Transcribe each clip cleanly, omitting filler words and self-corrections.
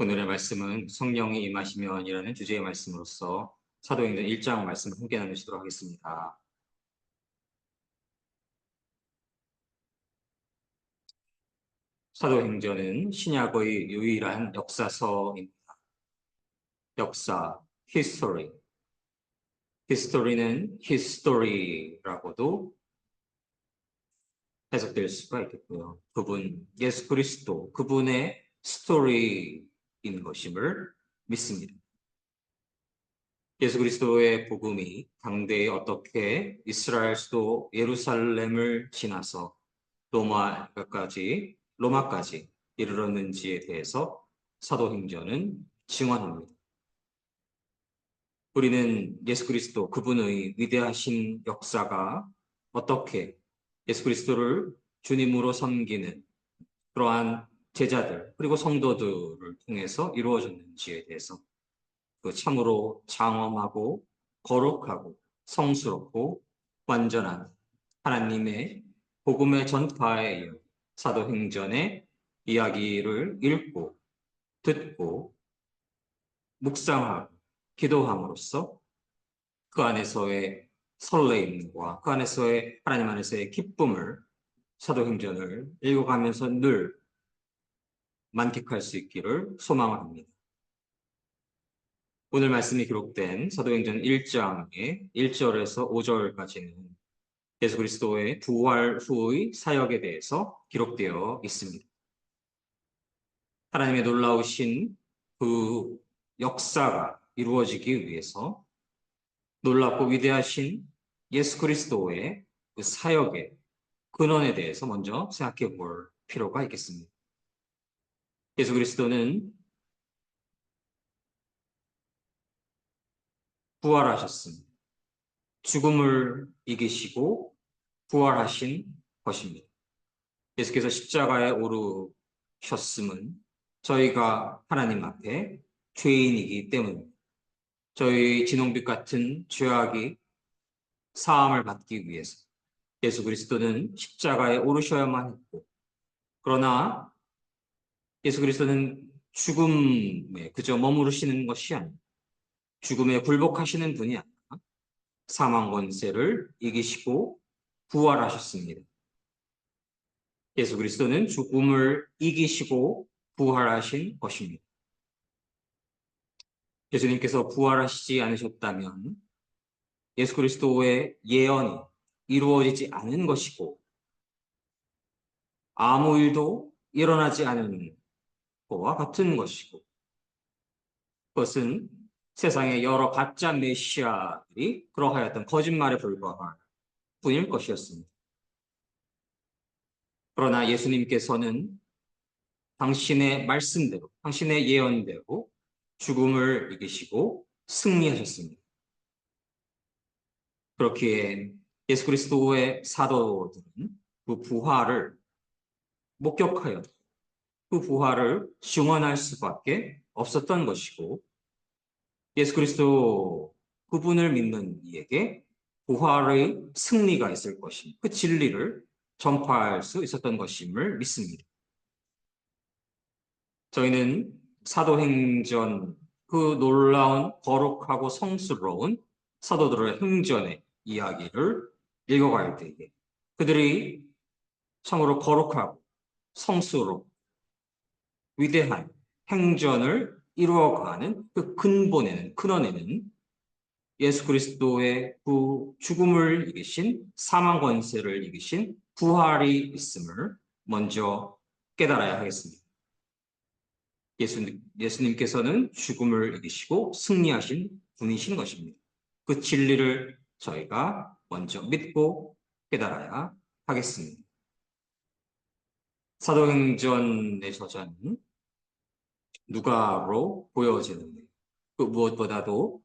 오늘의 말씀은 성령이 임하시면이라는 주제의 말씀으로서 사도행전 1장 말씀을 함께 나누시도록 하겠습니다. 사도행전은 신약의 유일한 역사서입니다. 역사, history. history는 history라고도 해석될 수가 있겠고요. 그분, 예수 그리스도, 그분의 스토리인 것임을 믿습니다. 예수 그리스도의 복음이 당대에 어떻게 이스라엘 수도 예루살렘을 지나서 로마까지 이르렀는지에 대해서 사도행전은 증언합니다. 우리는 예수 그리스도 그분의 위대하신 역사가 어떻게 예수 그리스도를 주님으로 섬기는 그러한 제자들 그리고 성도들을 통해서 이루어졌는지에 대해서 그 참으로 장엄하고 거룩하고 성스럽고 완전한 하나님의 복음의 전파에 이어 사도행전의 이야기를 읽고 듣고 묵상하고 기도함으로써 그 안에서의 설레임과 그 안에서의 하나님 안에서의 기쁨을 사도행전을 읽어가면서 늘 만끽할 수 있기를 소망합니다. 오늘 말씀이 기록된 사도행전 1장의 1절에서 5절까지는 예수 그리스도의 부활 후의 사역에 대해서 기록되어 있습니다. 하나님의 놀라우신 그 역사가 이루어지기 위해서 놀랍고 위대하신 예수 그리스도의 그 사역의 근원에 대해서 먼저 생각해 볼 필요가 있겠습니다. 예수 그리스도는 부활하셨습니다. 죽음을 이기시고 부활하신 것입니다. 예수께서 십자가에 오르셨음은 저희가 하나님 앞에 죄인이기 때문입니다. 저희 진홍빛 같은 죄악이 사함을 받기 위해서 예수 그리스도는 십자가에 오르셔야만 했고, 그러나 예수 그리스도는 죽음에 그저 머무르시는 것이 아니라 죽음에 굴복하시는 분이 아니라 사망 권세를 이기시고 부활하셨습니다. 예수 그리스도는 죽음을 이기시고 부활하신 것입니다. 예수님께서 부활하시지 않으셨다면 예수 그리스도의 예언이 이루어지지 않은 것이고 아무 일도 일어나지 않은 것과 같은 것이고, 그것은 세상의 여러 가짜 메시아들이 그러하였던 거짓말에 불과할 뿐일 것이었습니다. 그러나 예수님께서는 당신의 말씀대로, 당신의 예언대로 죽음을 이기시고 승리하셨습니다. 그렇기에 예수 그리스도의 사도들은 그 부활을 목격하여 그 부활을 증언할 수밖에 없었던 것이고, 예수 그리스도 그분을 믿는 이에게 부활의 승리가 있을 것임, 그 진리를 전파할 수 있었던 것임을 믿습니다. 저희는 사도행전 그 놀라운 거룩하고 성스러운 사도들의 행전의 이야기를 읽어갈 때에 그들이 참으로 거룩하고 성스럽고 위대한 행전을 이루어가는 그 근원에는 예수 그리스도의 그 죽음을 이기신 사망 권세를 이기신 부활이 있음을 먼저 깨달아야 하겠습니다. 예수님께서는 죽음을 이기시고 승리하신 분이신 것입니다. 그 진리를 저희가 먼저 믿고 깨달아야 하겠습니다. 사도행전의 저자는 누가로 보여지는데 그 무엇보다도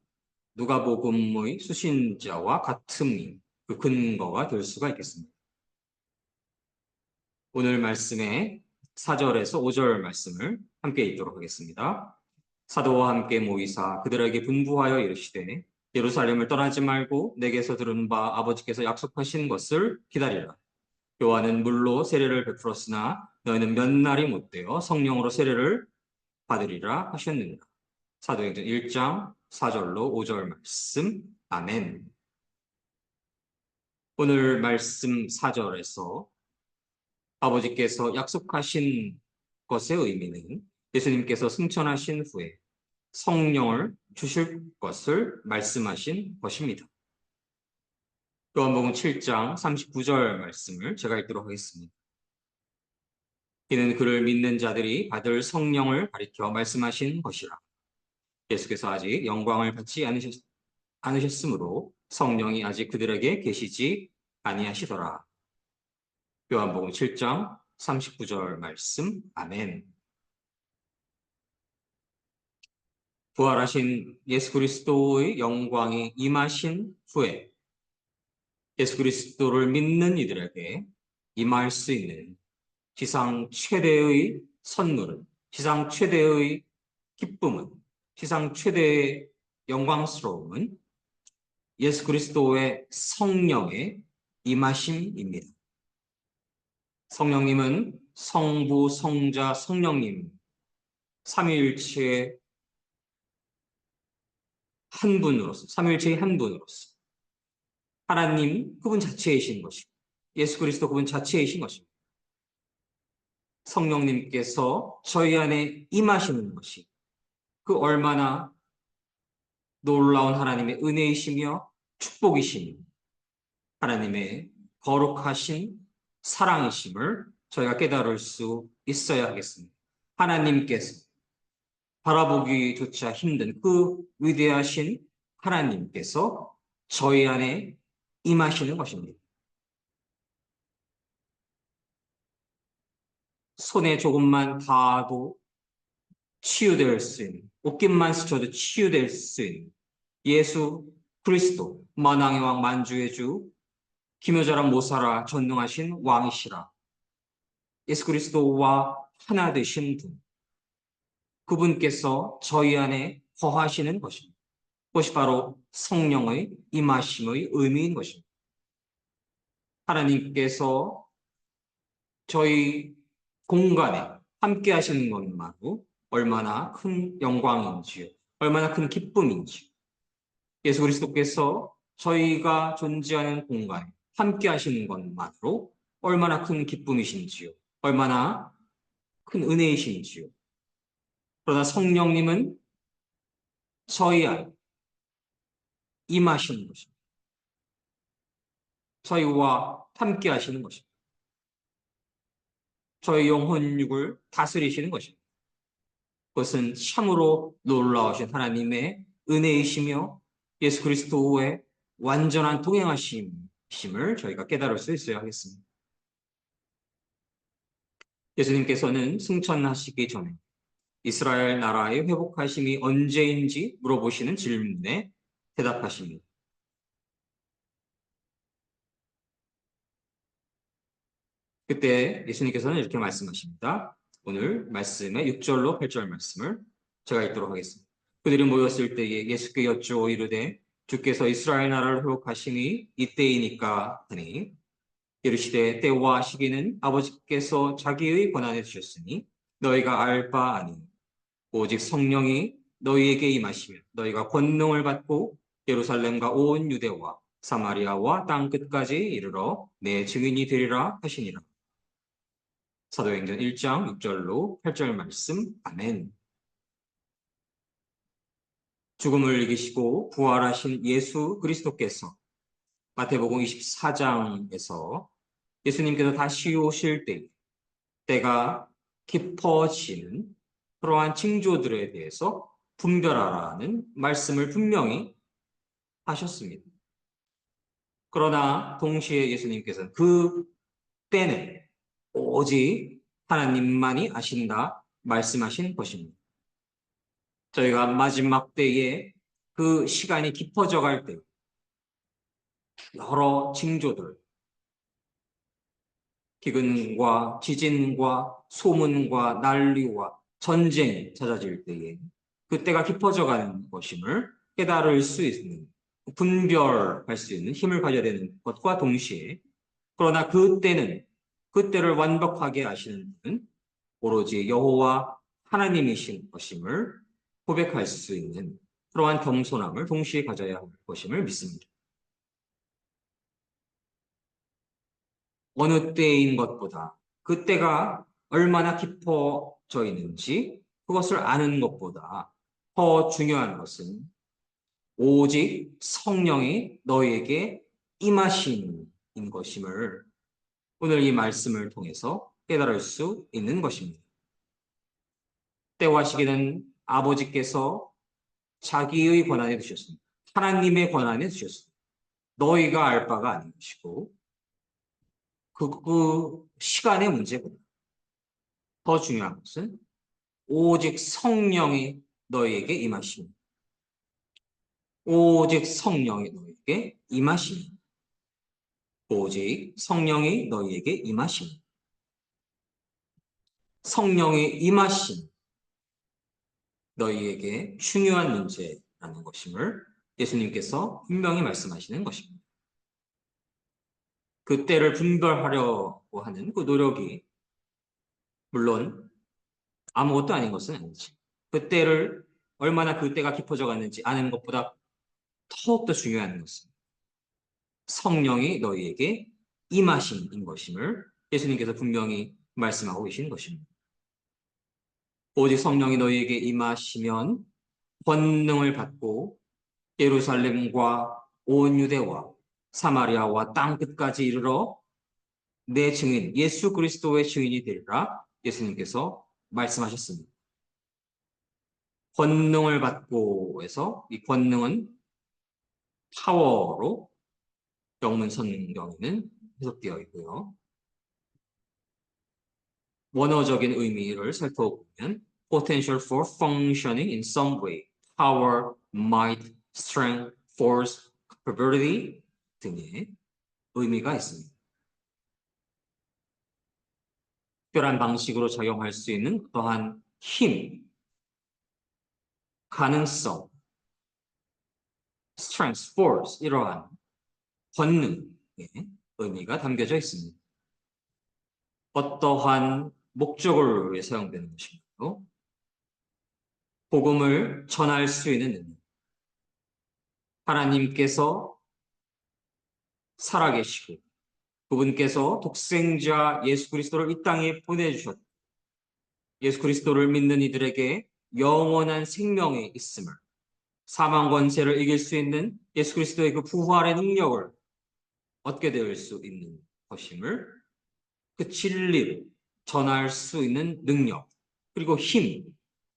누가복음의 수신자와 같음이 그 근거가 될 수가 있겠습니다. 오늘 말씀의 4절에서 5절 말씀을 함께 읽도록 하겠습니다. 사도와 함께 모이사 그들에게 분부하여 이르시되 예루살렘을 떠나지 말고 내게서 들은 바 아버지께서 약속하신 것을 기다리라. 요한은 물로 세례를 베풀었으나 너희는 몇 날이 못되어 성령으로 세례를 받으리라 하셨느니라. 사도행전 1장 4절로 5절 말씀. 아멘. 오늘 말씀 4절에서 아버지께서 약속하신 것의 의미는 예수님께서 승천하신 후에 성령을 주실 것을 말씀하신 것입니다. 요한복음 7장 39절 말씀을 제가 읽도록 하겠습니다. 이는 그를 믿는 자들이 받을 성령을 가리켜 말씀하신 것이라. 예수께서 아직 영광을 받지 않으셨으므로 성령이 아직 그들에게 계시지 아니하시더라. 요한복음 7장 39절 말씀. 아멘. 부활하신 예수 그리스도의 영광이 임하신 후에 예수 그리스도를 믿는 이들에게 임할 수 있는 지상 최대의 선물은, 지상 최대의 기쁨은, 지상 최대의 영광스러움은 예수 그리스도의 성령의 임하심입니다. 성령님은 성부, 성자, 성령님 삼위일체의 한 분으로서, 삼위일체의 한 분으로서 하나님 그분 자체이신 것이고 예수 그리스도 그분 자체이신 것입니다. 성령님께서 저희 안에 임하시는 것이 그 얼마나 놀라운 하나님의 은혜이시며 축복이시며 하나님의 거룩하신 사랑이심을 저희가 깨달을 수 있어야 하겠습니다. 하나님께서 바라보기조차 힘든 그 위대하신 하나님께서 저희 안에 임하시는 것입니다. 손에 조금만 닿아도 치유될 수 있는, 옷깃만 스쳐도 치유될 수 있는 예수 그리스도, 만왕의 왕 만주의 주, 기묘자라 모사라 전능하신 왕이시라. 예수 그리스도와 하나 되신 분, 그분께서 저희 안에 거하시는 것입니다. 그것이 바로 성령의 임하심의 의미인 것입니다. 하나님께서 저희 공간에 함께 하시는 것만으로 얼마나 큰 영광인지요, 얼마나 큰 기쁨인지요. 예수 그리스도께서 저희가 존재하는 공간에 함께 하시는 것만으로 얼마나 큰 기쁨이신지요, 얼마나 큰 은혜이신지요. 그러나 성령님은 저희 안에 임하시는 것입니다. 저희와 함께 하시는 것입니다. 저희 영혼육을 다스리시는 것입니다. 그것은 참으로 놀라우신 하나님의 은혜이시며 예수 그리스도의 완전한 동행하심을 저희가 깨달을 수 있어야 하겠습니다. 예수님께서는 승천하시기 전에 이스라엘 나라의 회복하심이 언제인지 물어보시는 질문에 대답하십니다. 그때 예수님께서는 이렇게 말씀하십니다. 오늘 말씀의 6절로 8절 말씀을 제가 읽도록 하겠습니다. 그들이 모였을 때에 예수께 여쭈어 이르되 주께서 이스라엘 나라를 회복하심이 이때이니까 하니 이르시되 때와 시기는 아버지께서 자기의 권한에 주셨으니 너희가 알 바 아니 오직 성령이 너희에게 임하시면 너희가 권능을 받고 예루살렘과 온 유대와 사마리아와 땅 끝까지 이르러 내 증인이 되리라 하시니라. 사도행전 1장 6절로 8절 말씀. 아멘. 죽음을 이기시고 부활하신 예수 그리스도께서 마태복음 24장에서 예수님께서 다시 오실 때가 깊어지는 그러한 징조들에 대해서 분별하라는 말씀을 분명히 하셨습니다. 그러나 동시에 예수님께서는 그 때는 오직 하나님만이 아신다 말씀하신 것입니다. 저희가 마지막 때에 그 시간이 깊어져 갈 때 여러 징조들, 기근과 지진과 소문과 난리와 전쟁이 찾아질 때에 그때가 깊어져 가는 것임을 깨달을 수 있는, 분별할 수 있는 힘을 가져야 되는 것과 동시에 그러나 그때를 완벽하게 아시는 분은 오로지 여호와 하나님이신 것임을 고백할 수 있는 그러한 겸손함을 동시에 가져야 할 것임을 믿습니다. 어느 때인 것보다 그 때가 얼마나 깊어져 있는지 그것을 아는 것보다 더 중요한 것은 오직 성령이 너희에게 임하신 것임을 오늘 이 말씀을 통해서 깨달을 수 있는 것입니다. 때와 시기는 아버지께서 자기의 권한에 두셨습니다. 하나님의 권한에 두셨습니다. 너희가 알 바가 아닌 것이고 그 시간의 문제보다 더 중요한 것은 오직 성령이 너희에게 임하시니 오직 성령이 너희에게 임하시니 오직 성령이 너희에게 임하시니 성령이 임하신 너희에게 중요한 문제라는 것임을 예수님께서 분명히 말씀하시는 것입니다. 그 때를 분별하려고 하는 그 노력이 물론 아무것도 아닌 것은 아니지. 그 때를 얼마나 그 때가 깊어져 갔는지 아는 것보다 더욱더 중요한 것은 성령이 너희에게 임하신 것임을 예수님께서 분명히 말씀하고 계신 것입니다. 오직 성령이 너희에게 임하시면 권능을 받고 예루살렘과 온 유대와 사마리아와 땅 끝까지 이르러 내 증인 예수 그리스도의 증인이 되리라 예수님께서 말씀하셨습니다. 권능을 받고 해서 이 권능은 파워로 영문 성경에는 해석되어 있고요. 원어적인 의미를 살펴보면 potential for functioning in some way, power, might, strength, force, capability 등의 의미가 있습니다. 특별한 방식으로 작용할 수 있는 또한 힘, 가능성, strength, force 이러한 권능의 의미가 담겨져 있습니다. 어떠한 목적을 위해 사용되는 것인가요? 복음을 전할 수 있는 능력. 하나님께서 살아계시고 그분께서 독생자 예수 그리스도를 이 땅에 보내주셨고 예수 그리스도를 믿는 이들에게 영원한 생명이 있음을 사망 권세를 이길 수 있는 예수 그리스도의 그 부활의 능력을 얻게 될 수 있는 것임을 그 진리를 전할 수 있는 능력 그리고 힘,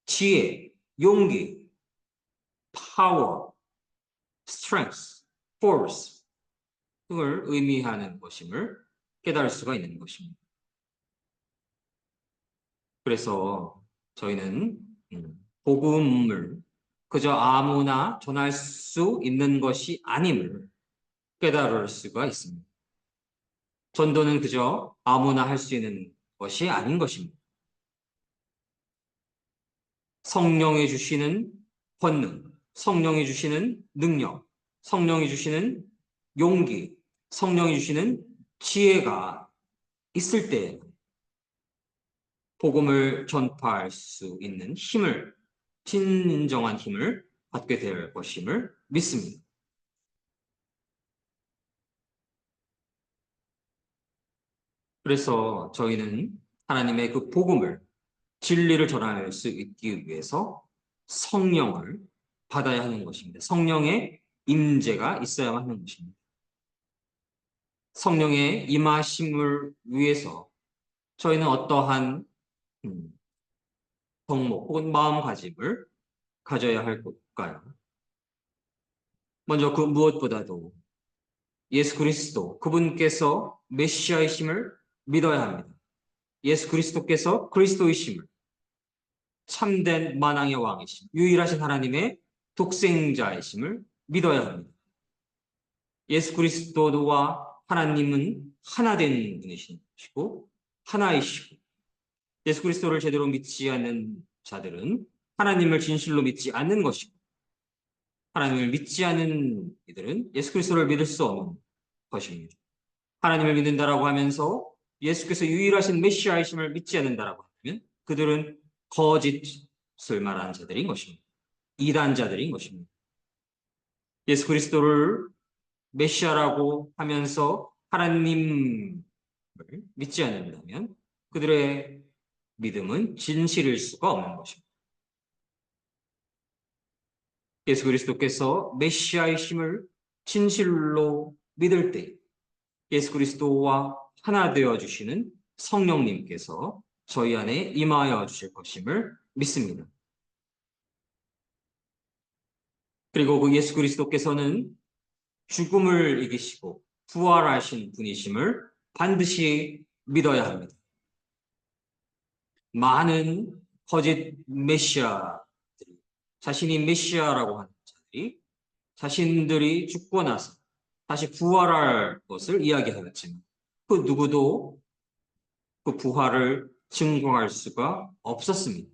지혜, 용기, 파워, strength, force 등을 의미하는 것임을 깨달을 수가 있는 것입니다. 그래서 저희는 복음을 그저 아무나 전할 수 있는 것이 아님을 깨달을 수가 있습니다. 전도는 그저 아무나 할 수 있는 것이 아닌 것입니다. 성령이 주시는 권능, 성령이 주시는 능력, 성령이 주시는 용기, 성령이 주시는 지혜가 있을 때 복음을 전파할 수 있는 힘을, 진정한 힘을 받게 될 것임을 믿습니다. 그래서 저희는 하나님의 그 복음을, 진리를 전할 수 있기 위해서 성령을 받아야 하는 것입니다. 성령의 임재가 있어야만 하는 것입니다. 성령의 임하심을 위해서 저희는 어떠한 덕목 혹은 마음가짐을 가져야 할까요? 먼저 그 무엇보다도 예수 그리스도 그분께서 메시아이심을 믿어야 합니다. 예수 그리스도께서 그리스도이심을 참된 만왕의 왕이심, 유일하신 하나님의 독생자이심을 믿어야 합니다. 예수 그리스도와 하나님은 하나 된 분이시고 하나이시고 예수 그리스도를 제대로 믿지 않는 자들은 하나님을 진실로 믿지 않는 것이고 하나님을 믿지 않는 이들은 예수 그리스도를 믿을 수 없는 것입니다. 하나님을 믿는다라고 하면서 예수께서 유일하신 메시아이심을 믿지 않는다라고 하면 그들은 거짓을 말하는 자들인 것입니다. 이단자들인 것입니다. 예수 그리스도를 메시아라고 하면서 하나님을 믿지 않는다면 그들의 믿음은 진실일 수가 없는 것입니다. 예수 그리스도께서 메시아이심을 진실로 믿을 때 예수 그리스도와 하나 되어 주시는 성령님께서 저희 안에 임하여 주실 것임을 믿습니다. 그리고 그 예수 그리스도께서는 죽음을 이기시고 부활하신 분이심을 반드시 믿어야 합니다. 많은 거짓 메시아들이, 자신이 메시아라고 하는 자들이 자신들이 죽고 나서 다시 부활할 것을 이야기하였지만 그 누구도 그 부활을 증거할 수가 없었습니다.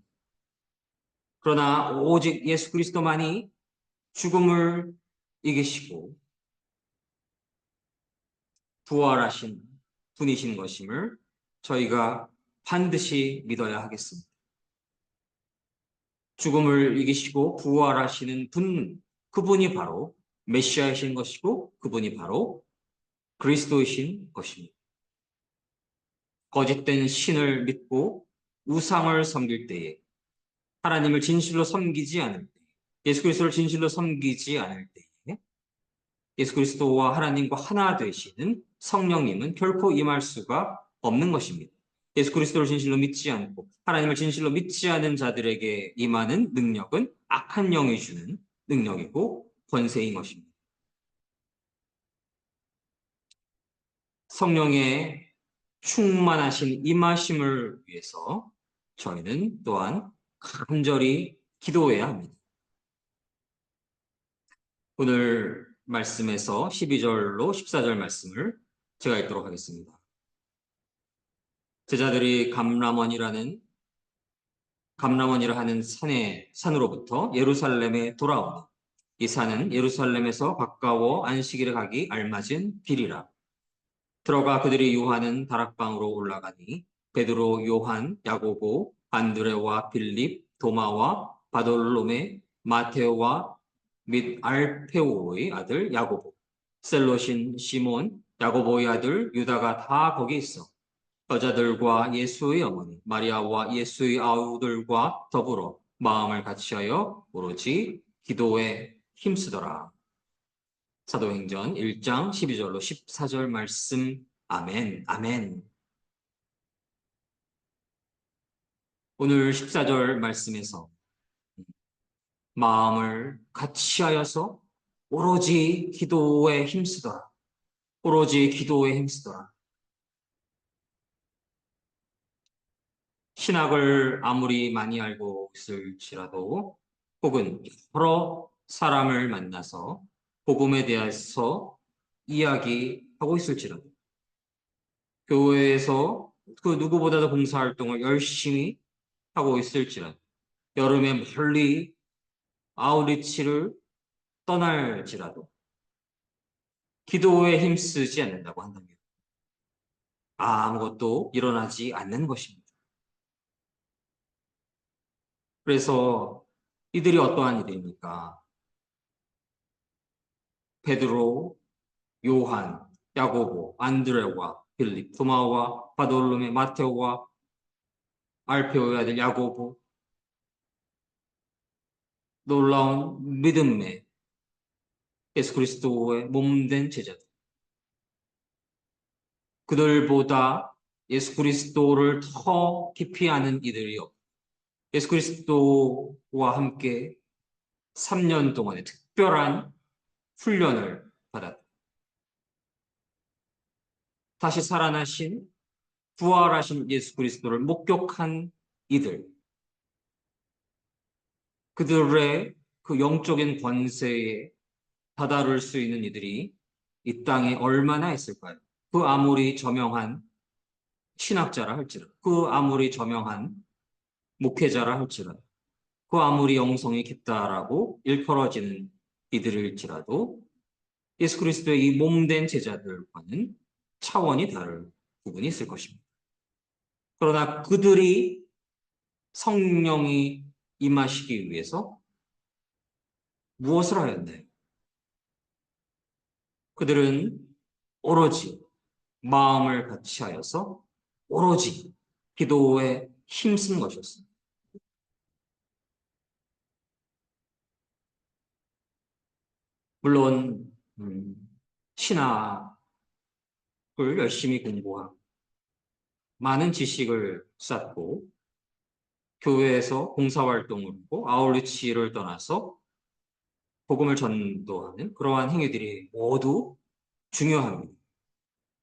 그러나 오직 예수 그리스도만이 죽음을 이기시고 부활하신 분이신 것임을 저희가 반드시 믿어야 하겠습니다. 죽음을 이기시고 부활하시는 분, 그분이 바로 메시아이신 것이고 그분이 바로 그리스도이신 것입니다. 거짓된 신을 믿고 우상을 섬길 때에 하나님을 진실로 섬기지 않을 때, 예수 그리스도를 진실로 섬기지 않을 때에 예수 그리스도와 하나님과 하나 되시는 성령님은 결코 임할 수가 없는 것입니다. 예수 그리스도를 진실로 믿지 않고 하나님을 진실로 믿지 않은 자들에게 임하는 능력은 악한 영이 주는 능력이고 권세인 것입니다. 성령의 충만하신 임하심을 위해서 저희는 또한 간절히 기도해야 합니다. 오늘 말씀에서 12절로 14절 말씀을 제가 읽도록 하겠습니다. 제자들이 감람원이라 하는 산으로부터 예루살렘에 돌아오니 이 산은 예루살렘에서 가까워 안식일에 가기 알맞은 길이라. 들어가 그들이 요한은 다락방으로 올라가니 베드로, 요한, 야고보, 안드레와 빌립, 도마와 바돌로메, 마테오와 및 알페오의 아들 야고보, 셀롯인 시몬, 야고보의 아들 유다가 다 거기 있어. 여자들과 예수의 어머니 마리아와 예수의 아우들과 더불어 마음을 같이하여 오로지 기도에 힘쓰더라. 사도행전 1장 12절로 14절 말씀. 아멘, 아멘. 오늘 14절 말씀에서 마음을 같이하여서 오로지 기도에 힘쓰더라. 오로지 기도에 힘쓰더라. 신학을 아무리 많이 알고 있을지라도 혹은 여러 사람을 만나서 복음에 대해서 이야기하고 있을지라도 교회에서 그 누구보다도 봉사활동을 열심히 하고 있을지라도 여름에 멀리 아우리치를 떠날지라도 기도에 힘쓰지 않는다고 한다면 아무것도 일어나지 않는 것입니다. 그래서 이들이 어떠한 이들입니까? 베드로, 요한, 야고보, 안드레와 빌립, 도마와 바돌로메, 마테오와 알페오의 아들 야고보, 놀라운 믿음의 예수 그리스도의 몸된 제자들. 그들보다 예수 그리스도를 더 깊이 아는 이들이요. 예수 그리스도와 함께 3년 동안의 특별한 훈련을 받았다. 다시 살아나신 부활하신 예수 그리스도를 목격한 이들. 그들의 그 영적인 권세에 다다를 수 있는 이들이 이 땅에 얼마나 있을까요? 그 아무리 저명한 신학자라 할지라도, 그 아무리 저명한 목회자라 할지라도, 그 아무리 영성이 깊다라고 일컬어지는 이들일지라도 예수 그리스도의 이 몸된 제자들과는 차원이 다를 부분이 있을 것입니다. 그러나 그들이 성령이 임하시기 위해서 무엇을 하였나요? 그들은 오로지 마음을 같이 하여서 오로지 기도에 힘쓴 것이었습니다. 물론 신학을 열심히 공부하고 많은 지식을 쌓고 교회에서 봉사활동을 하고 아울리치를 떠나서 복음을 전도하는 그러한 행위들이 모두 중요합니다.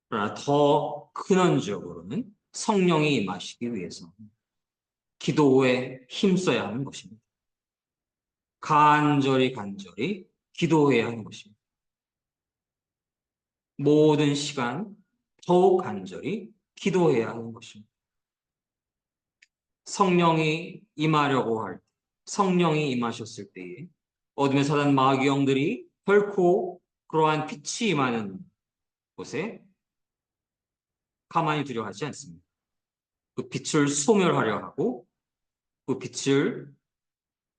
그러나 더 근원적으로는 성령이 임하시기 위해서 기도에 힘써야 하는 것입니다. 간절히 기도해야 하는 것입니다. 모든 시간 더욱 간절히 기도해야 하는 것입니다. 성령이 임하려고 할 때, 성령이 임하셨을 때에 어둠의 사단 마귀 영들이 결코 그러한 빛이 임하는 곳에 가만히 두려 하지 않습니다. 그 빛을 소멸하려 하고 그 빛을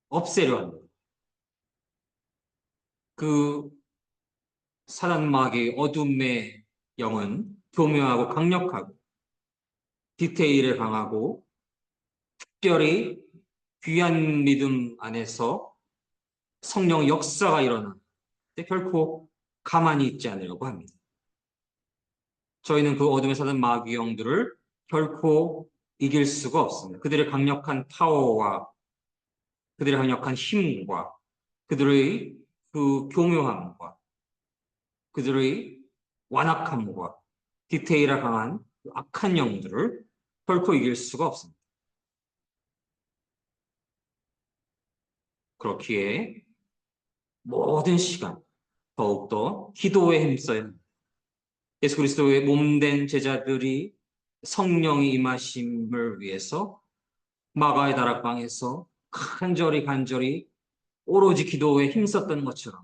없애려 합니다. 그 사단 마귀의 어둠의 영은 교묘하고 강력하고 디테일에 강하고 특별히 귀한 믿음 안에서 성령 역사가 일어나는데 결코 가만히 있지 않으려고 합니다. 저희는 그 어둠의 사단 마귀 영들을 결코 이길 수가 없습니다. 그들의 강력한 파워와 그들의 강력한 힘과 그들의 그 교묘함과 그들의 완악함과 디테일에 강한 그 악한 영들을 결코 이길 수가 없습니다. 그렇기에 모든 시간 더욱더 기도에 힘써야 합니다. 예수 그리스도의 몸된 제자들이 성령이 임하심을 위해서 마가의 다락방에서 간절히 오로지 기도에 힘썼던 것처럼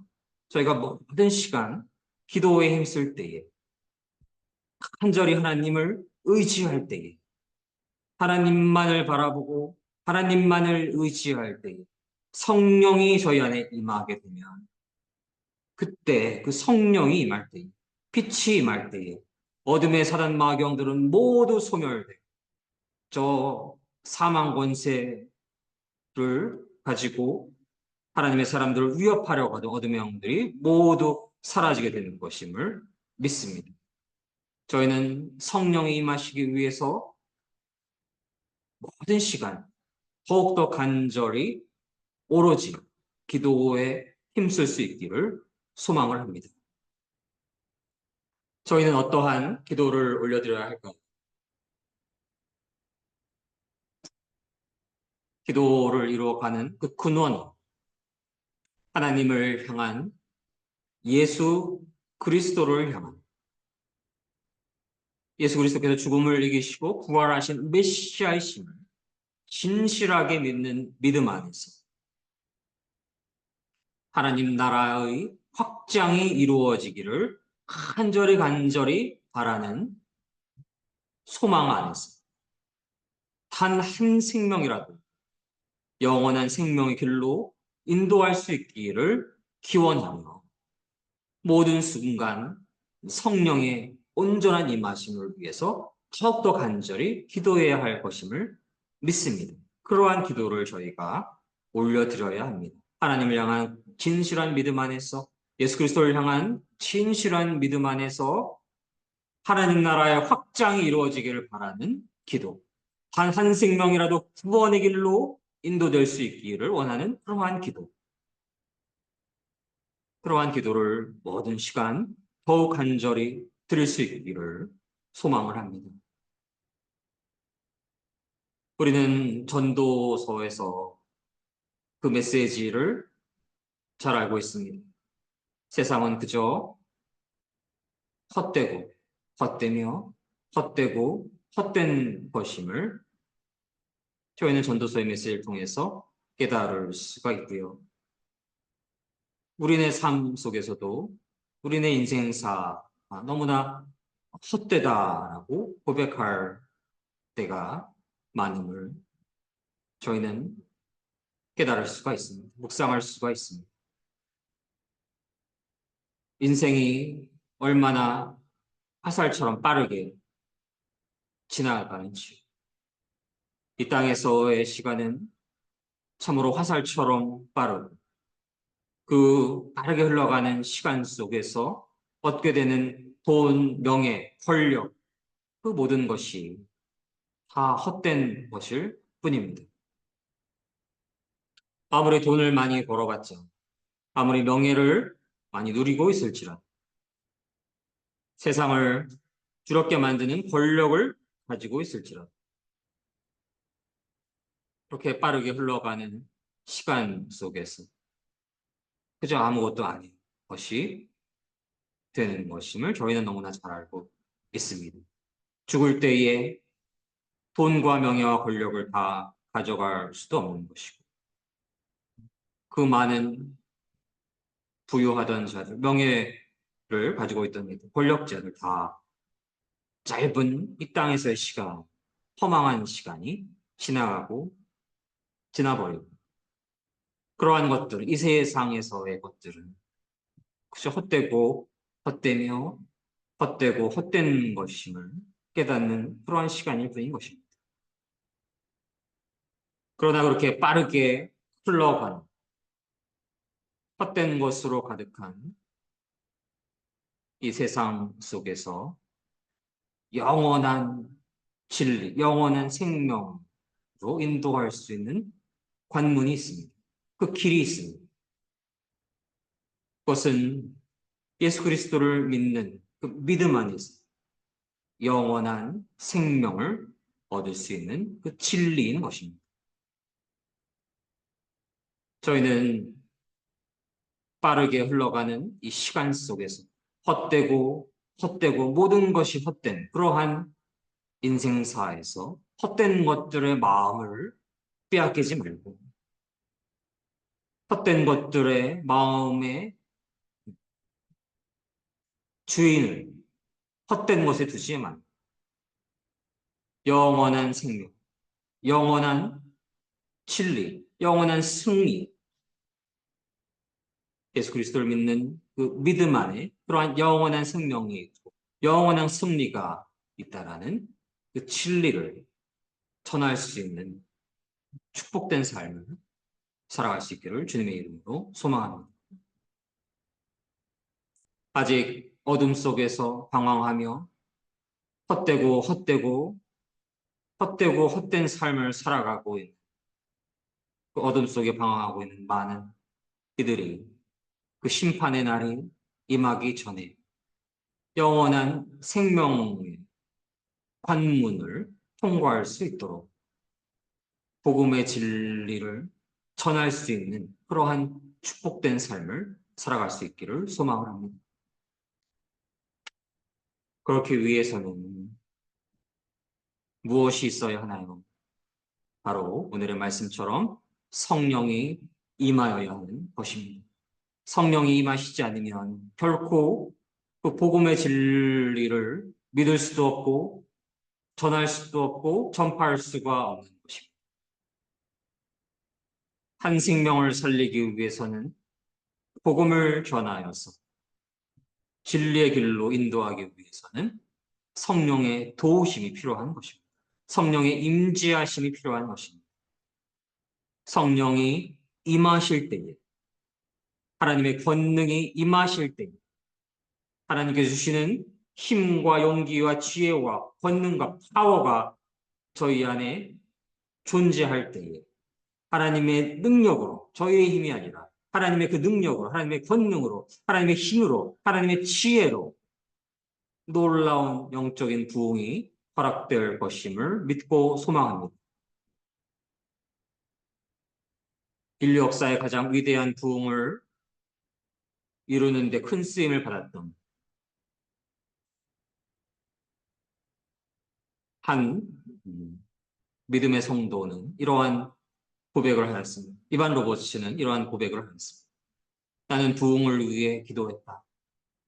저희가 모든 시간 기도에 힘쓸 때에 간절히 하나님을 의지할 때에 하나님만을 바라보고 하나님만을 의지할 때에 성령이 저희 안에 임하게 되면 그때 그 성령이 임할 때에 빛이 임할 때에 어둠의 사단 마귀들은 모두 소멸되고 저 사망 권세를 가지고 하나님의 사람들을 위협하려고 하던 어둠의 영들이 모두 사라지게 되는 것임을 믿습니다. 저희는 성령이 임하시기 위해서 모든 시간 더욱더 간절히 오로지 기도에 힘쓸 수 있기를 소망을 합니다. 저희는 어떠한 기도를 올려드려야 할까요? 기도를 이루어가는 그 근원, 하나님을 향한 예수 그리스도를 향한 예수 그리스도께서 죽음을 이기시고 부활하신 메시아이심을 진실하게 믿는 믿음 안에서 하나님 나라의 확장이 이루어지기를 간절히 바라는 소망 안에서 단 한 생명이라도 영원한 생명의 길로 인도할 수 있기를 기원하며 모든 순간 성령의 온전한 임하심을 위해서 더욱더 간절히 기도해야 할 것임을 믿습니다. 그러한 기도를 저희가 올려드려야 합니다. 하나님을 향한 진실한 믿음 안에서 예수 그리스도를 향한 진실한 믿음 안에서 하나님 나라의 확장이 이루어지기를 바라는 기도. 단 한 생명이라도 구원의 길로 인도될 수 있기를 원하는 그러한 기도. 그러한 기도를 모든 시간 더욱 간절히 드릴 수 있기를 소망을 합니다. 우리는 전도서에서 그 메시지를 잘 알고 있습니다. 세상은 그저 헛되고 헛되며 헛되고 헛된 것임을 저희는 전도서의 메시지를 통해서 깨달을 수가 있고요. 우리네 삶 속에서도 우리네 인생사 너무나 헛되다라고 고백할 때가 많음을 저희는 깨달을 수가 있습니다. 묵상할 수가 있습니다. 인생이 얼마나 화살처럼 빠르게 지나가는지, 이 땅에서의 시간은 참으로 화살처럼 빠르고 그 빠르게 흘러가는 시간 속에서 얻게 되는 돈, 명예, 권력, 그 모든 것이 다 헛된 것일 뿐입니다. 아무리 돈을 많이 벌어봤자, 아무리 명예를 많이 누리고 있을지라도 세상을 두렵게 만드는 권력을 가지고 있을지라도 그렇게 빠르게 흘러가는 시간 속에서 그저 아무것도 아닌 것이 되는 것임을 저희는 너무나 잘 알고 있습니다. 죽을 때에 돈과 명예와 권력을 다 가져갈 수도 없는 것이고 그 많은 부유하던 자들, 명예를 가지고 있던 권력자들 다 짧은 이 땅에서의 시간, 허망한 시간이 지나가고 지나버리고 그러한 것들, 이 세상에서의 것들은 그저 헛되고 헛되며 헛되고 헛된 것임을 깨닫는 그러한 시간일 뿐인 것입니다. 그러나 그렇게 빠르게 흘러가는 헛된 것으로 가득한 이 세상 속에서 영원한 진리, 영원한 생명으로 인도할 수 있는 관문이 있습니다. 그 길이 있습니다. 그것은 예수 그리스도를 믿는 그 믿음 안에서 영원한 생명을 얻을 수 있는 그 진리인 것입니다. 저희는 빠르게 흘러가는 이 시간 속에서 헛되고 모든 것이 헛된 그러한 인생사에서 헛된 것들의 마음을 빼앗기지 말고 헛된 것들의 마음의 주인을 헛된 것에 두지만 영원한 생명, 영원한 진리, 영원한 승리, 예수 그리스도를 믿는 그 믿음 안에 그러한 영원한 생명이 있고 영원한 승리가 있다라는 그 진리를 전할 수 있는 축복된 삶을 살아갈 수 있기를 주님의 이름으로 소망합니다. 아직 어둠 속에서 방황하며 헛된 삶을 살아가고 있는 그 어둠 속에 방황하고 있는 많은 이들이 그 심판의 날이 임하기 전에 영원한 생명의 관문을 통과할 수 있도록 복음의 진리를 전할 수 있는 그러한 축복된 삶을 살아갈 수 있기를 소망을 합니다. 그렇기 위해서는 무엇이 있어야 하나요? 바로 오늘의 말씀처럼 성령이 임하여야 하는 것입니다. 성령이 임하시지 않으면 결코 그 복음의 진리를 믿을 수도 없고 전할 수도 없고 전파할 수가 없는 것입니다. 한 생명을 살리기 위해서는 복음을 전하여서 진리의 길로 인도하기 위해서는 성령의 도우심이 필요한 것입니다. 성령의 임재하심이 필요한 것입니다. 성령이 임하실 때에 하나님의 권능이 임하실 때에 하나님께서 주시는 힘과 용기와 지혜와 권능과 파워가 저희 안에 존재할 때에 하나님의 능력으로 저희의 힘이 아니라 하나님의 그 능력으로 하나님의 권능으로 하나님의 힘으로 하나님의 지혜로 놀라운 영적인 부흥이 허락될 것임을 믿고 소망합니다. 인류 역사의 가장 위대한 부흥을 이루는 데 큰 쓰임을 받았던 한 믿음의 성도는 이러한 고백을 하였습니다. 이반 로버츠는 이러한 고백을 하였습니다. 나는 부흥을 위해 기도했다.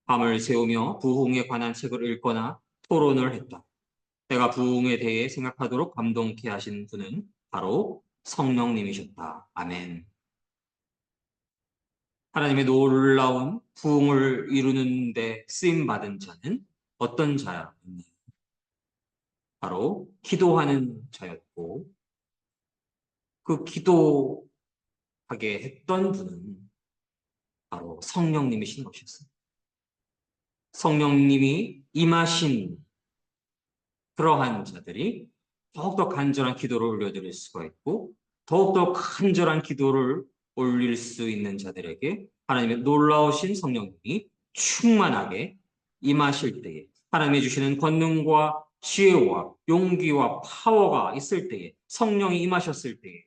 밤을 새우며 부흥에 관한 책을 읽거나 토론을 했다. 내가 부흥에 대해 생각하도록 감동케 하신 분은 바로 성령님이셨다. 아멘. 하나님의 놀라운 부흥을 이루는 데 쓰임받은 자는 어떤 자였나요? 바로 기도하는 자였고, 그 기도하게 했던 분은 바로 성령님이신 것이었습니다. 성령님이 임하신 그러한 자들이 더욱더 간절한 기도를 올려드릴 수가 있고, 더욱더 간절한 기도를 올릴 수 있는 자들에게 하나님의 놀라우신 성령님이 충만하게 임하실 때에, 하나님이 주시는 권능과 지혜와 용기와 파워가 있을 때에, 성령이 임하셨을 때에,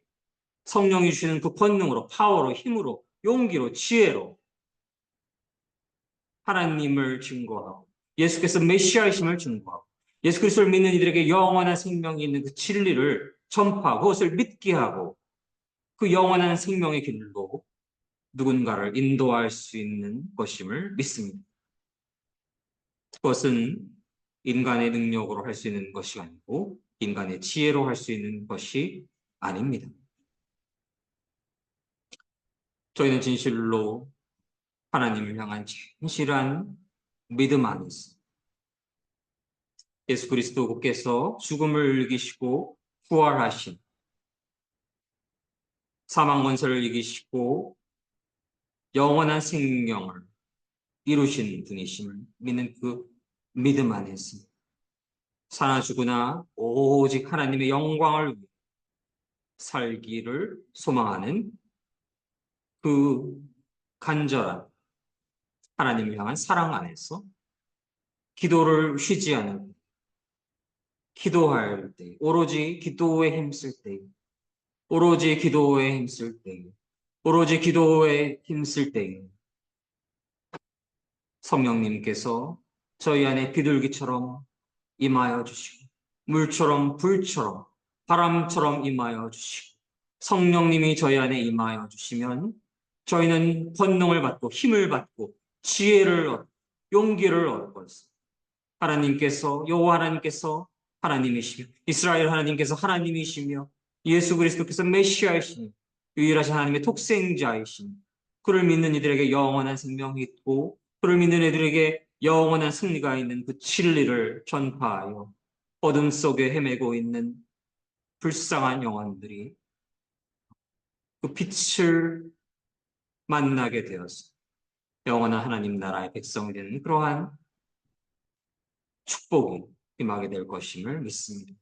성령이 주시는 그 권능으로, 파워로, 힘으로, 용기로, 지혜로 하나님을 증거하고, 예수께서 메시아이심을 증거하고, 예수 그리스도를 믿는 이들에게 영원한 생명이 있는 그 진리를 전파하고 그것을 믿게 하고, 그 영원한 생명의 길로 누군가를 인도할 수 있는 것임을 믿습니다. 그것은 인간의 능력으로 할 수 있는 것이 아니고 인간의 지혜로 할 수 있는 것이 아닙니다. 저희는 진실로 하나님을 향한 진실한 믿음 안에서 예수 그리스도께서 죽음을 이기시고 부활하신, 사망 권세를 이기시고 영원한 생명을 이루신 분이심을 믿는 그 믿음 안에서 사나 죽으나 오직 하나님의 영광을 위해 살기를 소망하는 그 간절한 하나님을 향한 사랑 안에서 기도를 쉬지 않은, 기도할 때, 오로지 기도에 힘쓸 때, 오로지 기도에 힘쓸 때, 오로지 기도에 힘쓸 때 성령님께서 저희 안에 비둘기처럼 임하여 주시고, 물처럼 불처럼 바람처럼 임하여 주시고, 성령님이 저희 안에 임하여 주시면 저희는 권능을 받고 힘을 받고 지혜를 얻고 용기를 얻고 하나님께서, 여호와 하나님께서 하나님이시며 이스라엘 하나님께서 하나님이시며 예수 그리스도께서 메시아이시니 유일하신 하나님의 독생자이시니 그를 믿는 이들에게 영원한 생명이 있고 그를 믿는 이들에게 영원한 승리가 있는 그 진리를 전파하여 어둠 속에 헤매고 있는 불쌍한 영혼들이 그 빛을 만나게 되어서 영원한 하나님 나라의 백성이 되는 그러한 축복이 임하게 될 것임을 믿습니다.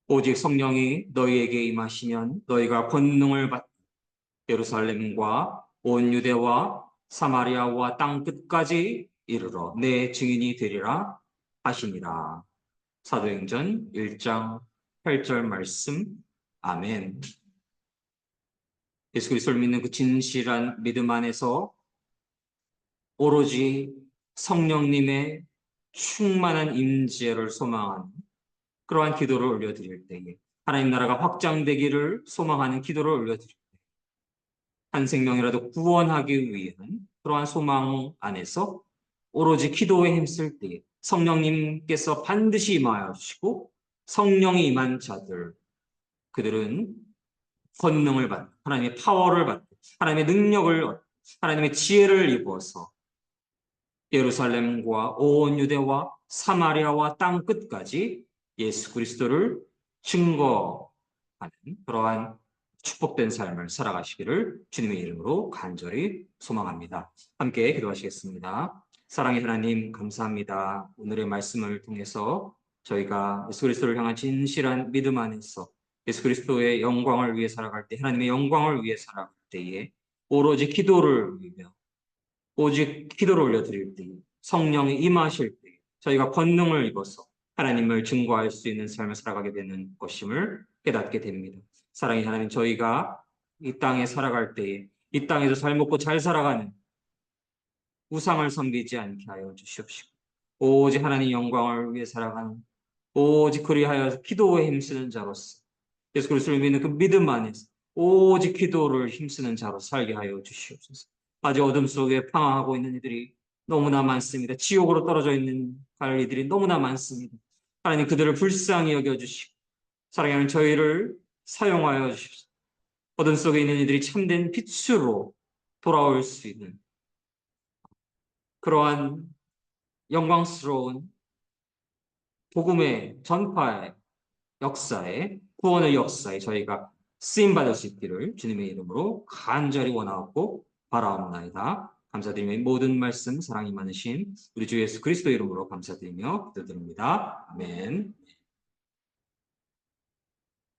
오직 성령이 너희에게 임하시면 너희가 권능을 받고 예루살렘과 온 유대와 사마리아와 땅 끝까지 이르러 내 증인이 되리라 하시니라. 사도행전 1장 8절 말씀. 아멘. 예수 그리스도를 믿는 그 진실한 믿음 안에서 오로지 성령님의 충만한 임재를 소망하는 그러한 기도를 올려드릴 때에, 하나님 나라가 확장되기를 소망하는 기도를 올려드릴 때, 한 생명이라도 구원하기 위한 그러한 소망 안에서 오로지 기도에 힘쓸 때에 성령님께서 반드시 임하여 주시고, 성령이 임한 자들, 그들은 권능을 받고 하나님의 파워를 받고 하나님의 능력을 얻고 하나님의 지혜를 입어서 예루살렘과 온 유대와 사마리아와 땅 끝까지 예수 그리스도를 증거하는 그러한 축복된 삶을 살아가시기를 주님의 이름으로 간절히 소망합니다. 함께 기도하시겠습니다. 사랑의 하나님, 감사합니다. 오늘의 말씀을 통해서 저희가 예수 그리스도를 향한 진실한 믿음 안에서 예수 그리스도의 영광을 위해 살아갈 때, 하나님의 영광을 위해 살아갈 때에 오로지 기도를 위하여, 오직 기도를 올려드릴 때, 성령이 임하실 때 저희가 권능을 입어서 하나님을 증거할 수 있는 삶을 살아가게 되는 것임을 깨닫게 됩니다. 사랑의 하나님, 저희가 이 땅에 살아갈 때에 이 땅에서 잘 먹고 잘 살아가는 우상을 섬기지 않게 하여 주시옵시고, 오직 하나님 영광을 위해 살아가는, 오직 그리하여 기도에 힘쓰는 자로서 예수 그리스도를 믿는 그 믿음 안에서 오직 기도를 힘쓰는 자로 살게 하여 주시옵소서. 아직 어둠 속에 방황하고 있는 이들이 너무나 많습니다. 지옥으로 떨어져 있는 갈 이들이 너무나 많습니다. 하나님, 그들을 불쌍히 여겨주시고 사랑하는 저희를 사용하여 주십시오. 어둠 속에 있는 이들이 참된 빛으로 돌아올 수 있는 그러한 영광스러운 복음의 전파의 역사에, 구원의 역사에 저희가 쓰임받을 수 있기를 주님의 이름으로 간절히 원하고 바라옵나이다. 감사드리며 모든 말씀 사랑이 많으신 우리 주 예수 그리스도 이름으로 감사드리며 기도드립니다. 아멘.